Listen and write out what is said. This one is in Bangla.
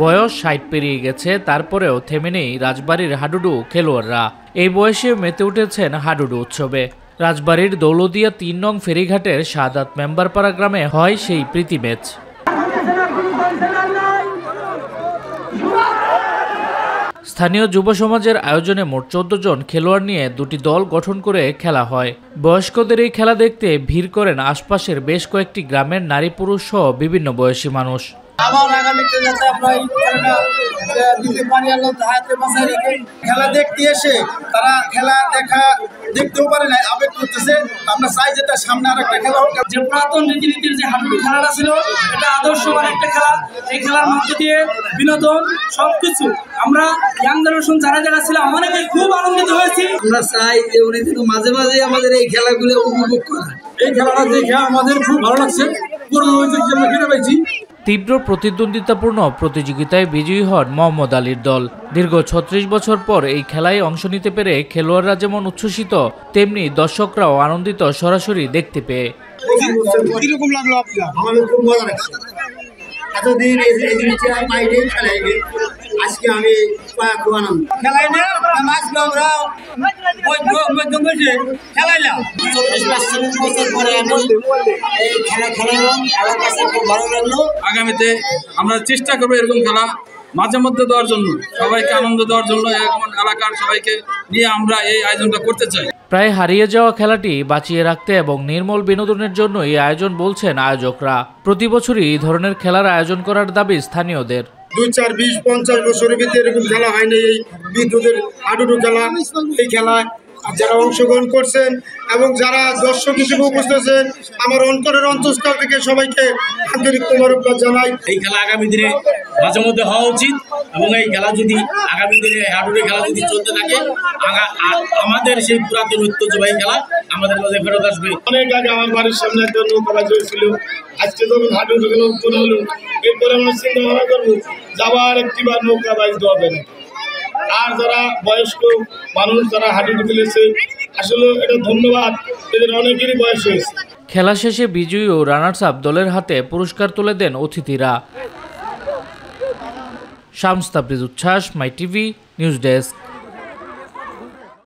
বয়স ৬০ পেরিয়ে গেছে, তারপরেও থেমে নেই রাজবাড়ীর হাডুডু খেলোয়াড়রা। এই বয়সে মেতে উঠেছেন হাডুডু উৎসবে। রাজবাড়ীর দৌলদিয়া ৩ নং ফেরিঘাটের শাহাদাত মেম্বারপাড়া গ্রামে হয় সেই প্রীতি ম্যাচ। স্থানীয় যুব সমাজের আয়োজনে মোট ১৪ জন খেলোয়াড় নিয়ে দুটি দল গঠন করে খেলা হয়। বয়স্কদের এই খেলা দেখতে ভিড় করেন আশপাশের বেশ কয়েকটি গ্রামের নারী পুরুষ সহ বিভিন্ন বয়সী মানুষ। খেলা দেখতে এসে তারা খেলা দেখতেও পারে না, আবেগ করতেছে। আমরা চাই যেটা সামনে আর একটা খেলা হোক। যে পুরাতন রীতিনীতির যে হাডুডু খেলাটা ছিল, এটা আদর্শবান একটা খেলা। এই খেলার মধ্যে দিয়ে বিনোদন সবকিছু আমরা ইয়াং জেনারেশন যারা যারা ছিলাম অনেকে খুব আনন্দিত হয়েছি। আমরা চাই যে উনি কিন্তু মাঝে মাঝে আমাদের এই খেলাগুলো উপভোগ করেন। এই খেলাটা দেখে আমাদের খুব ভালো লাগছে। তীব্র প্রতিদ্বন্দ্বিতাপূর্ণ প্রতিযোগিতায় বিজয়ী হন মোহাম্মদ আলীর দল। দীর্ঘ ৩৬ বছর পর এই খেলায় অংশ নিতে পেরে খেলোয়াড়রা যেমন উচ্ছ্বসিত, তেমনি দর্শকরাও আনন্দিত সরাসরি দেখতে পেয়ে। কিরকম লাগলো আপনার? আমাদের খুব মজা লাগছে। এতদিন এই জিনিসটা বাইরে খেলাইনি, আজকে আমি খুব আনন্দ খেলাই না। আজকে আমরা খেলাইলাম ৪০-৪৫ বছর পরে আমি এই খেলা খেলালাম। আমার কাছে খুব ভালো লাগলো। আগামীতে আমরা চেষ্টা করবো এরকম খেলা মাঝে মধ্যে দেওয়ার জন্য, সবাইকে আনন্দ দেওয়ার জন্য, এখন এলাকার সবাইকে নিয়ে আমরা এই আয়োজনটা করতে চাই। প্রায় হারিয়ে যাওয়া খেলাটি বাঁচিয়ে রাখতে এবং নির্মল বিনোদনের জন্য এই আয়োজন বলছেন আয়োজকরা। প্রতি বছরই এই ধরনের খেলার আয়োজন করার দাবি স্থানীয়দের। ২, ৪, ২০, ৫০ বছরের ভিতরে এরকম খেলা হয়নি। এই বিদ্যুতের হাডুডু খেলা, এই খেলায় যারা অংশগ্রহণ করছেন এবং যারা দর্শক হিসেবে উপস্থিত আছেন, আমার অন্তরের অন্তঃস্থল থেকে সবাইকে আন্তরিক মোবারকবাদ জানাই। এই খেলা আগামী দিনে মাঝে মধ্যে হওয়া উচিত এবং এই খেলা যদি আগামী দিনে হাডুডু খেলা যদি চলতে থাকে, আমাদের সেই পুরাতন ঐতিহ্যবাহী খেলা আমাদের মাঝে ফেরত আসবে। অনেক আগে আমার বাড়ির সামনে একটা নৌকাবাজ হয়েছিল, আজকে যখন হাডুডু খেলা উদ্বোধন হলো, এরপরে আমরা চিন্তা ভাবনা করবো যাবার একটিবার নৌকাবাজ হবে না। আর যারা বয়স্ক মানুষ যারা হাডুডু খেলেছে, আসলে এটা ধন্যবাদ, এদের অনেকেরই বয়স হয়েছে। খেলা শেষে বিজয়ী ও রানার্স আপ দলের হাতে পুরস্কার তুলে দেন অতিথিরা। শামস তাবরিজ উচ্ছ্বাস, মাই টিভি নিউজ ডেস্ক।